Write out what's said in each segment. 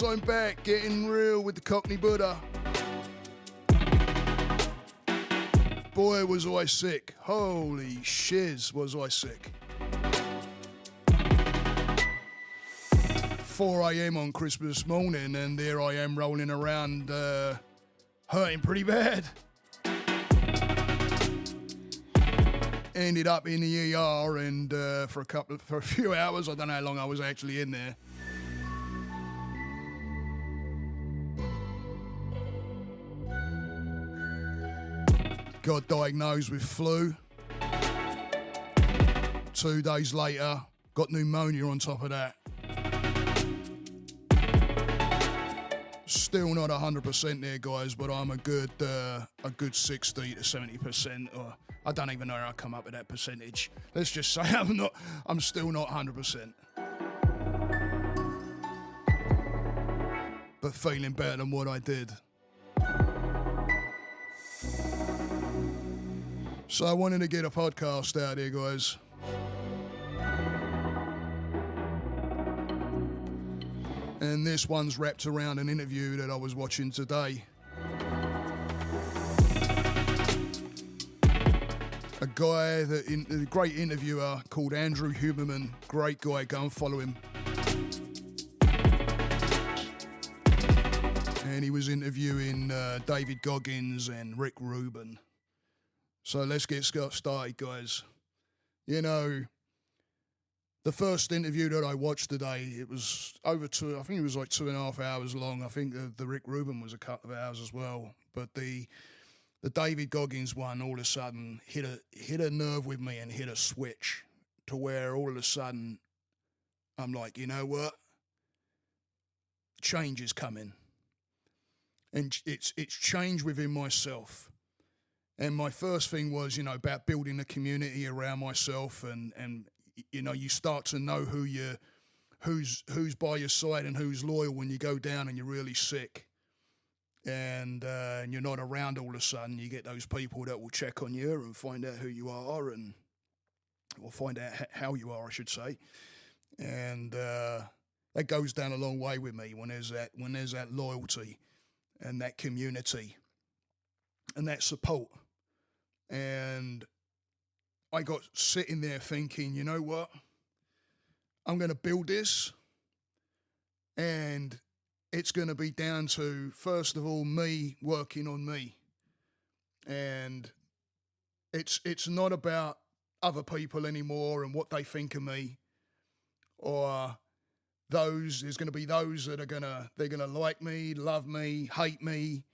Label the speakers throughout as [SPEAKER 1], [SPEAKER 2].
[SPEAKER 1] guys, I'm back, getting real with the Cockney Buddha. Boy, was I sick. Holy shiz, was I sick. 4 a.m. on Christmas morning, and there I am rolling around, hurting pretty bad. Ended up in the ER, and for a few hours, I don't know how long I was actually in there. Got diagnosed with flu. 2 days later, got pneumonia on top of that. Still not 100% there, guys, but I'm a good 60 to 70%, or I don't even know how I come up with that percentage. Let's just say I'm still not 100%. But feeling better than what I did. So I wanted to get a podcast out here, guys. And this one's wrapped around an interview that I was watching today. A guy, a great interviewer called Andrew Huberman. Great guy, go and follow him. And he was interviewing David Goggins and Rick Rubin. So let's get started, guys. You know, the first interview that I watched today, it was I think it was like 2.5 hours long. I think the Rick Rubin was a couple of hours as well. But the David Goggins one all of a sudden hit a nerve with me and hit a switch to where all of a sudden I'm like, you know what? Change is coming. And it's change within myself. And my first thing was, you know, about building a community around myself, and you know, you start to know who's by your side and who's loyal when you go down and you're really sick, and you're not around all of a sudden. You get those people that will check on you and find out who you are, or find out how you are, I should say, and that goes down a long way with me when there's that loyalty and that community and that support. And I got sitting there thinking, you know what? I'm going to build this, and it's going to be down to, first of all, me working on me. And it's not about other people anymore and what they think of me, or there's going to be those that they're going to like me, love me, hate me.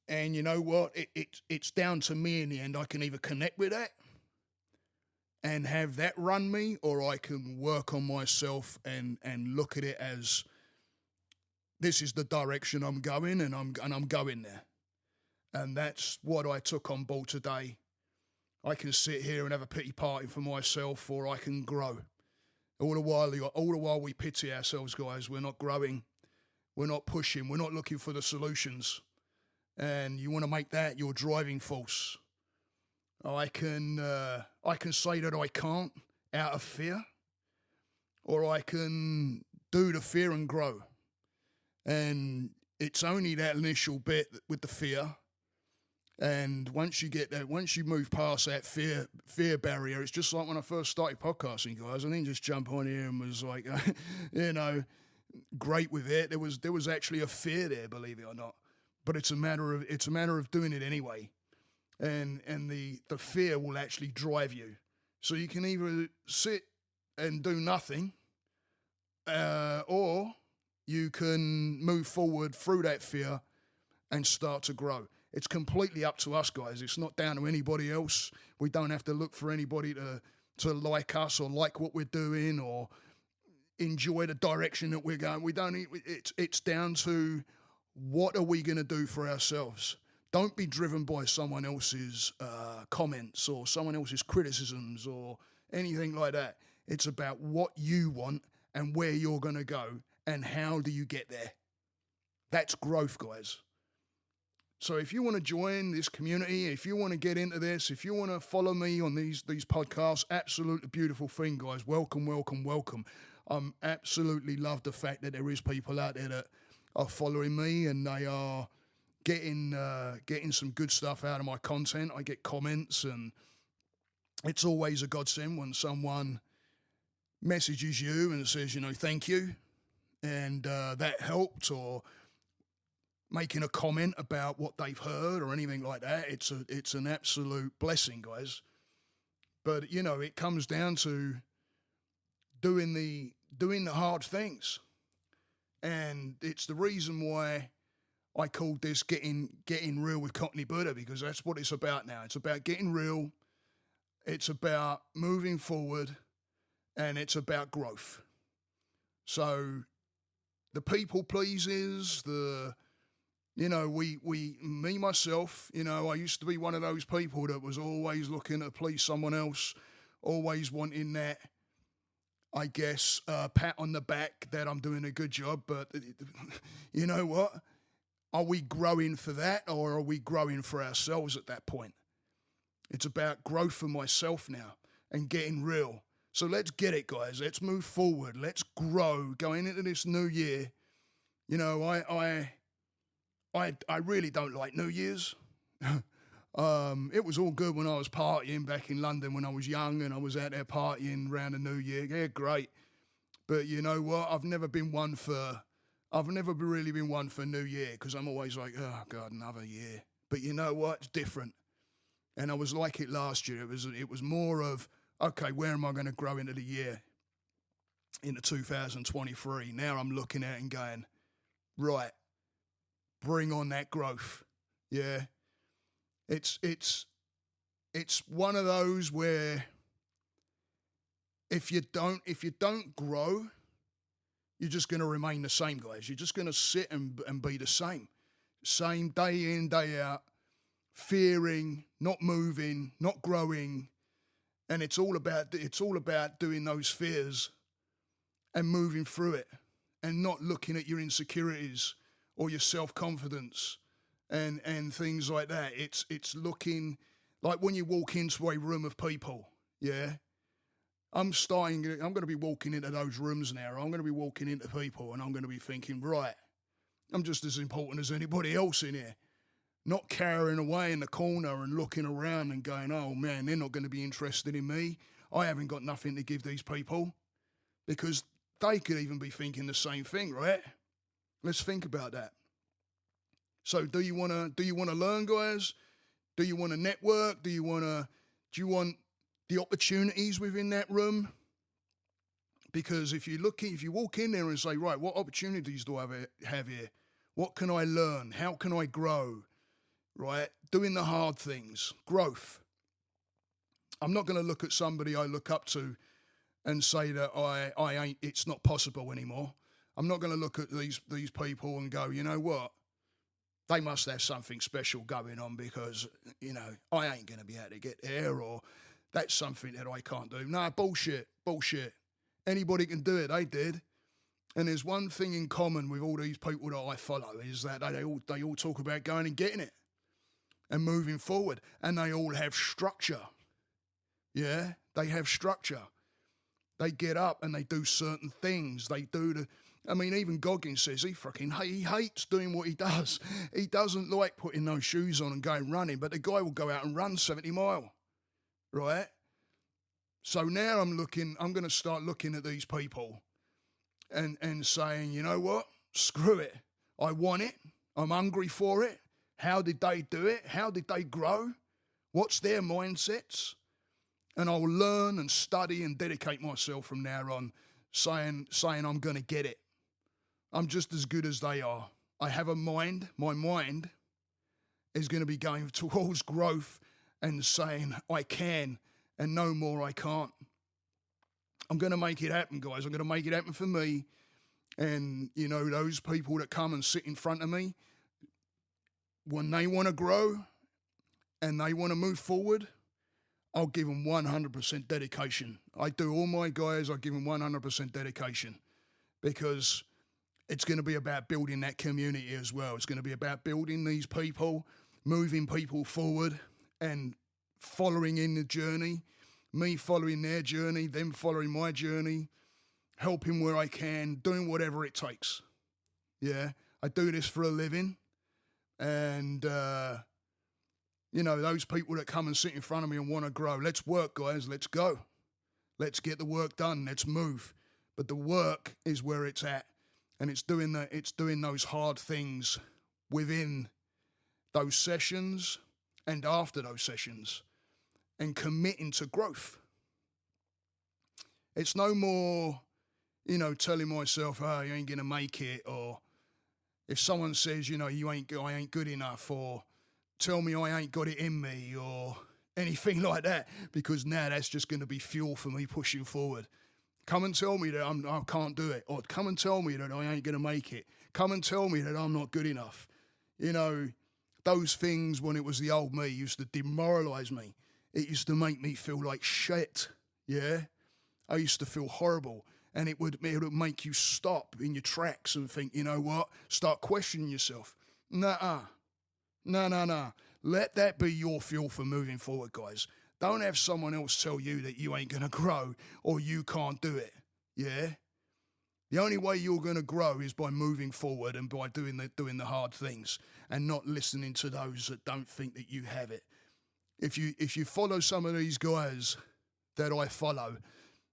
[SPEAKER 1] And you know what? It's down to me in the end. I can either connect with that and have that run me, or I can work on myself and look at it as, this is the direction I'm going, and I'm going there. And that's what I took on board today. I can sit here and have a pity party for myself, or I can grow. All the while we pity ourselves, guys. We're not growing. We're not pushing. We're not looking for the solutions. And you want to make that your driving force. I can say that I can't out of fear, or I can do the fear and grow. And it's only that initial bit with the fear. And once you get that, once you move past that fear barrier, it's just like when I first started podcasting, guys. I didn't just jump on here and was like, you know, great with it. There was actually a fear there, believe it or not. But it's a matter of doing it anyway, and the fear will actually drive you. So you can either sit and do nothing, or you can move forward through that fear and start to grow. It's completely up to us, guys. It's not down to anybody else. We don't have to look for anybody to like us or like what we're doing or enjoy the direction that we're going. We don't. It's down to, what are we going to do for ourselves? Don't be driven by someone else's comments or someone else's criticisms or anything like that. It's about what you want and where you're going to go and how do you get there. That's growth, guys. So if you want to join this community, if you want to get into this, if you want to follow me on these podcasts, absolutely beautiful thing, guys. Welcome, welcome, welcome. I'm absolutely love the fact that there is people out there that are following me and they are getting some good stuff out of my content. I get comments, and it's always a godsend when someone messages you and says, thank you, and that helped, or making a comment about what they've heard or anything like that. It's an absolute blessing, guys. But it comes down to doing the hard things, and it's the reason why I called this getting real with Cockney Buddha, because that's what it's about now. It's about getting real. It's about moving forward, and it's about growth. So the people pleasers, myself, I used to be one of those people that was always looking to please someone else, always wanting that, I guess, pat on the back that I'm doing a good job. But you know what? Are we growing for that, or are we growing for ourselves at that point? It's about growth for myself now and getting real. So let's get it, guys. Let's move forward. Let's grow going into this new year. I really don't like New Year's. It was all good when I was partying back in London when I was young and I was out there partying around the New Year. Yeah, great. But you know what? I've never really been one for New Year, because I'm always like, oh God, another year. But you know what? It's different. And I was like it last year. It was more of, okay, where am I going to grow into the year, into 2023? Now I'm looking at it and going, right, bring on that growth. Yeah. It's one of those where if you don't grow, you're just going to remain the same, guys. You're just going to sit and be the same day in, day out, fearing, not moving, not growing. And it's all about doing those fears and moving through it, and not looking at your insecurities or your self-confidence and things like that. It's looking like when you walk into a room of people, yeah. I'm going to be walking into those rooms now. I'm going to be walking into people, and I'm going to be thinking, right, I'm just as important as anybody else in here. Not carrying away in the corner and looking around and going, oh man, they're not going to be interested in me. I haven't got nothing to give these people, because they could even be thinking the same thing, right? Let's think about that. So do you want to learn, guys? Do you want to network? Do you want the opportunities within that room? Because if you walk in there and say, right, what opportunities do I have here? What can I learn? How can I grow? Right? Doing the hard things, growth. I'm not going to look at somebody I look up to and say that it's not possible anymore. I'm not going to look at these people and go, you know what? They must have something special going on, because, I ain't going to be able to get there, or that's something that I can't do. No, bullshit. Anybody can do it. They did. And there's one thing in common with all these people that I follow, is that they all talk about going and getting it and moving forward, and they all have structure. Yeah, they have structure. They get up and they do certain things. Even Goggins says he hates doing what he does. He doesn't like putting those shoes on and going running, but the guy will go out and run 70 mile, right? So now I'm going to start looking at these people and saying, you know what? Screw it. I want it. I'm hungry for it. How did they do it? How did they grow? What's their mindsets? And I'll learn and study and dedicate myself from now on, saying I'm going to get it. I'm just as good as they are. I have a mind. My mind is going to be going towards growth and saying I can, and no more I can't. I'm going to make it happen, guys. I'm going to make it happen for me. And, those people that come and sit in front of me, when they want to grow and they want to move forward, I'll give them 100% dedication. I do all my guys, I give them 100% dedication, because it's going to be about building that community as well. It's going to be about building these people, moving people forward, and following in the journey, me following their journey, them following my journey, helping where I can, doing whatever it takes. Yeah, I do this for a living, and those people that come and sit in front of me and want to grow. Let's work, guys. Let's go. Let's get the work done. Let's move. But the work is where it's at, and it's doing those hard things within those sessions and after those sessions, and committing to growth. It's no more, telling myself, "Oh, you ain't gonna make it," or if someone says, I ain't good enough, or tell me I ain't got it in me, or anything like that, because now that's just going to be fuel for me pushing forward. Come and tell me that I can't do it, or come and tell me that I ain't going to make it. Come and tell me that I'm not good enough. Those things, when it was the old me, used to demoralise me. It used to make me feel like shit, yeah? I used to feel horrible, and it would make you stop in your tracks and think, you know what? Start questioning yourself. Nah. Let that be your fuel for moving forward, guys. Don't have someone else tell you that you ain't going to grow or you can't do it, yeah? The only way you're going to grow is by moving forward and by doing the hard things and not listening to those that don't think that you have it. If you follow some of these guys that I follow,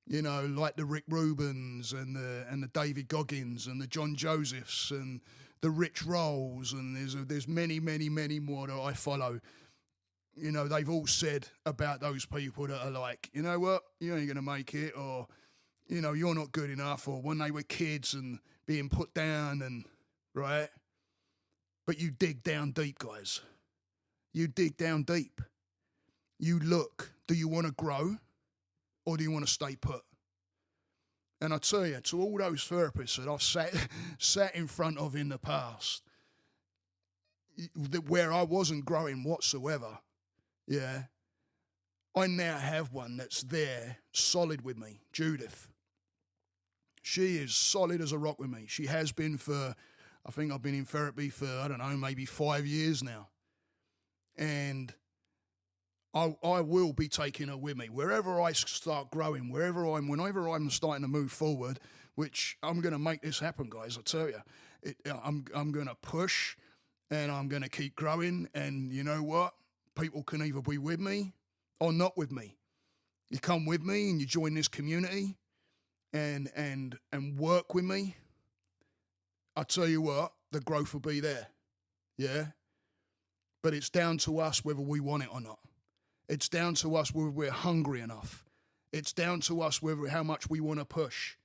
[SPEAKER 1] like the Rick Rubens and the David Goggins and the John Josephs and the Rich Rolls, and there's many more that I follow. They've all said about those people that are like, you know what, you ain't gonna make it, or you're not good enough, or when they were kids and being put down, and right. But you dig down deep, guys. You dig down deep. You look. Do you want to grow, or do you want to stay put? And I tell you, to all those therapists that I've sat in front of in the past, where I wasn't growing whatsoever, yeah, I now have one that's there, solid with me, Judith. She is solid as a rock with me. She has been for, I think I've been in therapy for, I don't know, maybe 5 years now. And I will be taking her with me wherever I start growing, whenever I'm starting to move forward, which I'm going to make this happen, guys. I tell you, I'm going to push, and I'm going to keep growing. And you know what? People can either be with me or not with me. You come with me and you join this community, and work with me. I tell you what, the growth will be there. Yeah, but it's down to us whether we want it or not. It's down to us whether we're hungry enough. It's down to us how much we want to push.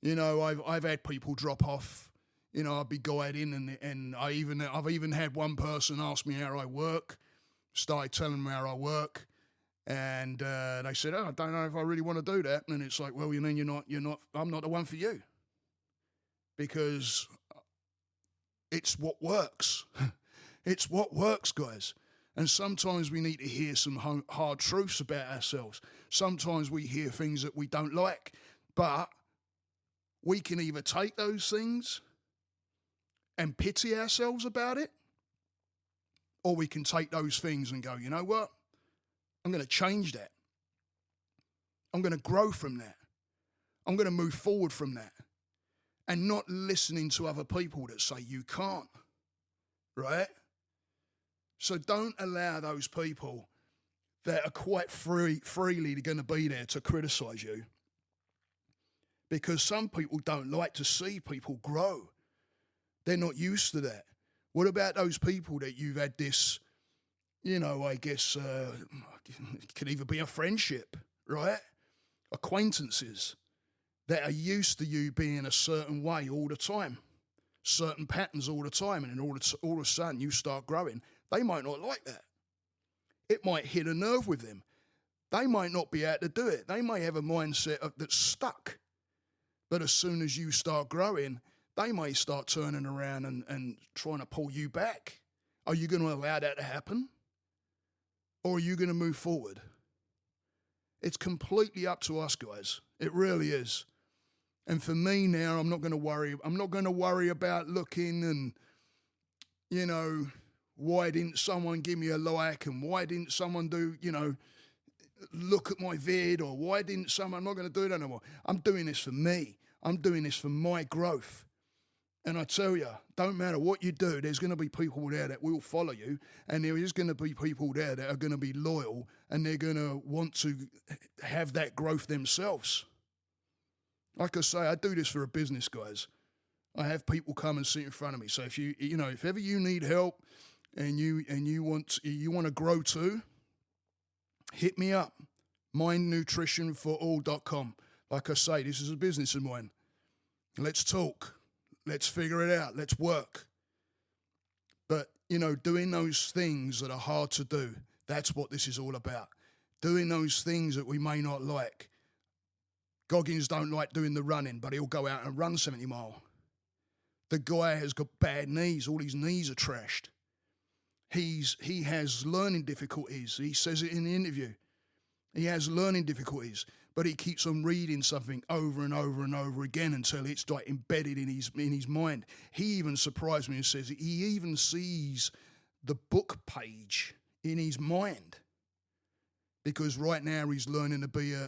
[SPEAKER 1] I've had people drop off. I'd be guiding, and I've even had one person ask me how I work. Started telling them how I work, and they said, "Oh, I don't know if I really want to do that." And it's like, well, you mean you're not. I'm not the one for you, because it's what works. It's what works, guys. And sometimes we need to hear some hard truths about ourselves. Sometimes we hear things that we don't like, but we can either take those things and pity ourselves about it, or we can take those things and go, you know what? I'm going to change that. I'm going to grow from that. I'm going to move forward from that. And not listening to other people that say you can't, right? So don't allow those people that are quite freely going to be there to criticize you, because some people don't like to see people grow. They're not used to that. What about those people that you've had this, I guess it could either be a friendship, right? Acquaintances that are used to you being a certain way all the time, certain patterns all the time, and then all of a sudden you start growing. They might not like that. It might hit a nerve with them. They might not be able to do it. They may have a mindset that's stuck. But as soon as you start growing, they may start turning around and trying to pull you back. Are you going to allow that to happen? Or are you going to move forward? It's completely up to us, guys. It really is. And for me now, I'm not going to worry. I'm not going to worry about looking and, why didn't someone give me a like, and why didn't someone do, look at my vid, or why didn't someone, I'm not going to do that no more. I'm doing this for me. I'm doing this for my growth. And I tell you, don't matter what you do, there's going to be people there that will follow you, and there is going to be people there that are going to be loyal, and they're going to want to have that growth themselves. Like I say, I do this for a business, guys. I have people come and sit in front of me. So if ever you need help and you want to grow too, hit me up. mindnutritionforall.com. Like I say, this is a business of mine. Let's talk. Let's figure it out. Let's work. But, doing those things that are hard to do, that's what this is all about. Doing those things that we may not like. Goggins don't like doing the running, but he'll go out and run 70 mile. The guy has got bad knees. All his knees are trashed. He has learning difficulties. He says it in the interview. He has learning difficulties, but he keeps on reading something over and over and over again until it's like embedded in his mind. He even surprised me and says he even sees the book page in his mind, because right now he's learning to be an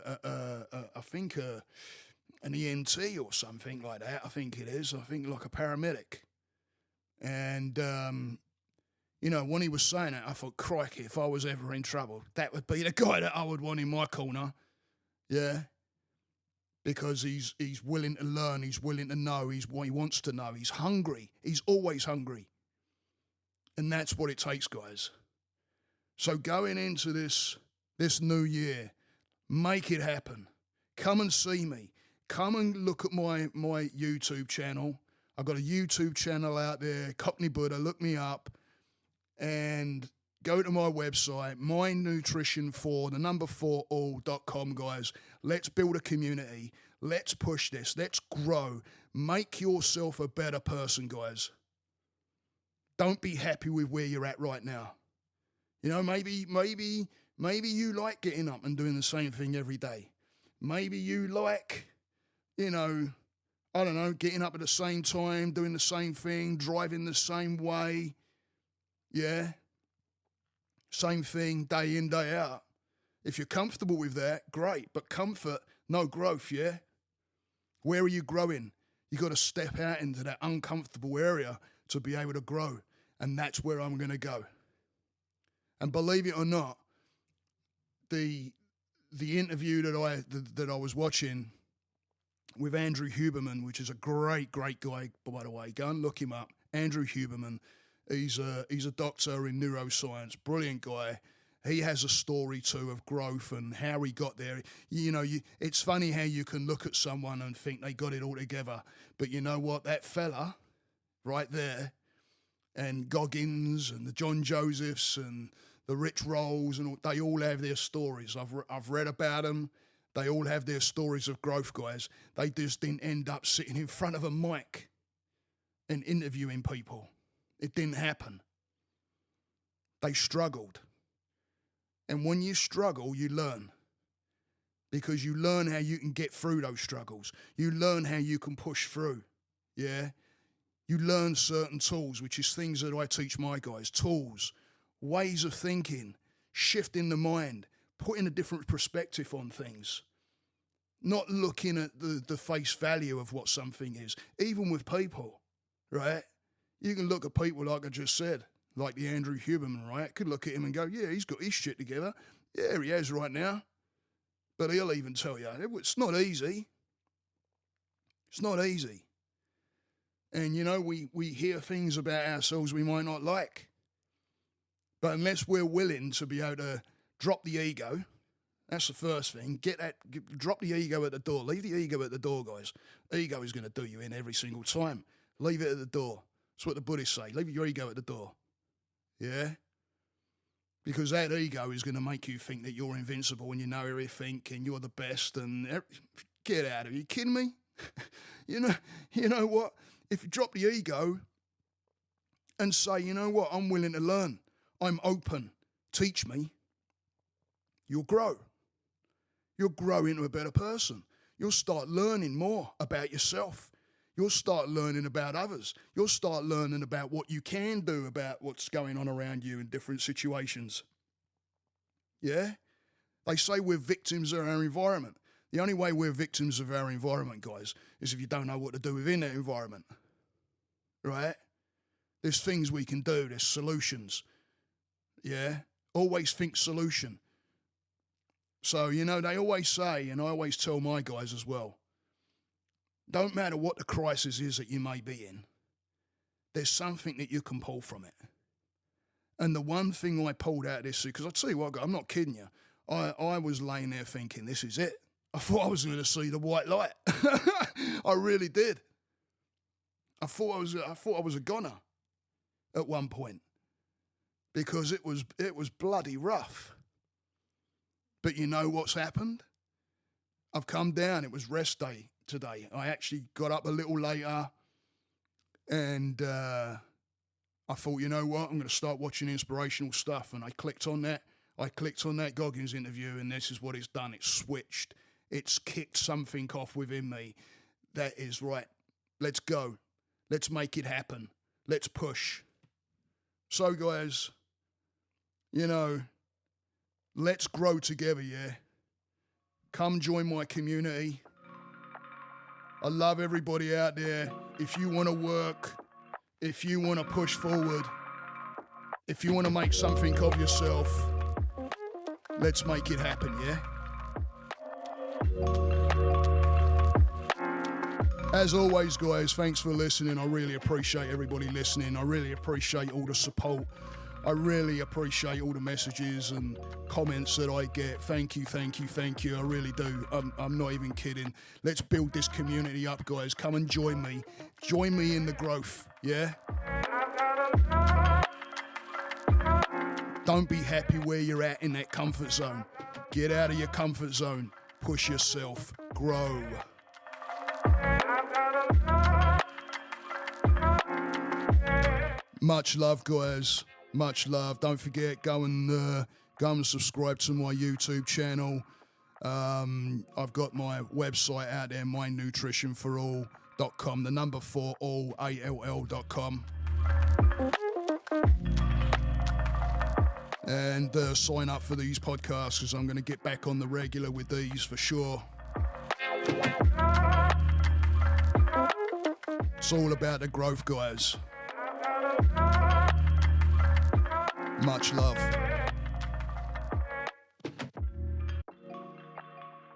[SPEAKER 1] ENT or something like that. I think it is. I think like a paramedic. And when he was saying that, I thought, crikey, if I was ever in trouble, that would be the guy that I would want in my corner. Yeah. Because he's willing to learn, he's willing to know, he wants to know, he's hungry. He's always hungry. And that's what it takes, guys. So going into this new year, make it happen. Come and see me. Come and look at my YouTube channel. I've got a YouTube channel out there, Cockney Buddha, look me up. And go to my website, mindnutrition4all.com, guys. Let's build a community. Let's push this. Let's grow. Make yourself a better person, guys. Don't be happy with where you're at right now. Maybe you like getting up and doing the same thing every day. Maybe you like, I don't know, getting up at the same time, doing the same thing, driving the same way. Yeah. Same thing day in, day out. If you're comfortable with that, great. But comfort, no growth, yeah? Where are you growing? You got to step out into that uncomfortable area to be able to grow. And that's where I'm going to go. And believe it or not, the interview that I was watching with Andrew Huberman, which is a great guy, by the way. Go and look him up. Andrew Huberman. He's a doctor in neuroscience, brilliant guy. He has a story too of growth and how he got there. It's funny how you can look at someone and think they got it all together, but you know what? That fella right there, and Goggins and the John Josephs and the Rich Rolls, and they all have their stories. I've read about them. They all have their stories of growth, guys. They just didn't end up sitting in front of a mic and interviewing people. It didn't happen. They struggled. And when you struggle, you learn. Because you learn how you can get through those struggles. You learn how you can push through. Yeah? You learn certain tools, which is things that I teach my guys. Tools, ways of thinking, shifting the mind, putting a different perspective on things. Not looking at the face value of what something is. Even with people, right? You can look at people like I just said, like the Andrew Huberman, right? Could look at him and go, yeah, he's got his shit together. Yeah, he has right now. But he'll even tell you, it's not easy. It's not easy. And, we hear things about ourselves we might not like. But unless we're willing to be able to drop the ego, that's the first thing. Drop the ego at the door. Leave the ego at the door, guys. Ego is going to do you in every single time. Leave it at the door. That's what the Buddhists say. Leave your ego at the door. Yeah? Because that ego is going to make you think that you're invincible and you know everything and you're the best. And get out of it. Are you kidding me? You know what? If you drop the ego and say, you know what? I'm willing to learn. I'm open. Teach me. You'll grow. You'll grow into a better person. You'll start learning more about yourself. You'll start learning about others. You'll start learning about what you can do about what's going on around you in different situations. Yeah? They say we're victims of our environment. The only way we're victims of our environment, guys, is if you don't know what to do within that environment, right? There's things we can do. There's solutions, yeah? Always think solution. So, they always say, and I always tell my guys as well, don't matter what the crisis is that you may be in, there's something that you can pull from it. And the one thing I pulled out of this, because I tell you what, I'm not kidding you, I was laying there thinking, this is it. I thought I was going to see the white light. I really did. I thought I was a goner at one point because it was bloody rough. But you know what's happened? I've come down. It was rest day today. I actually got up a little later and I thought, you know what? I'm going to start watching inspirational stuff. And I clicked on that Goggins interview, and this is what it's done. It's switched. It's kicked something off within me that is right. Let's go. Let's make it happen. Let's push. So, guys, let's grow together, yeah? Come join my community. I love everybody out there. If you want to work, if you want to push forward, if you want to make something of yourself, let's make it happen, yeah? As always, guys, thanks for listening. I really appreciate everybody listening. I really appreciate all the support. I really appreciate all the messages and comments that I get. Thank you. I really do. I'm not even kidding. Let's build this community up, guys. Come and join me. Join me in the growth, yeah? Don't be happy where you're at in that comfort zone. Get out of your comfort zone. Push yourself. Grow. Much love, guys. Much love. Don't forget, go and subscribe to my YouTube channel. I've got my website out there, mynutritionforall.com, the number 4 all, ALL.com. And sign up for these podcasts because I'm going to get back on the regular with these for sure. It's all about the growth, guys. Much love.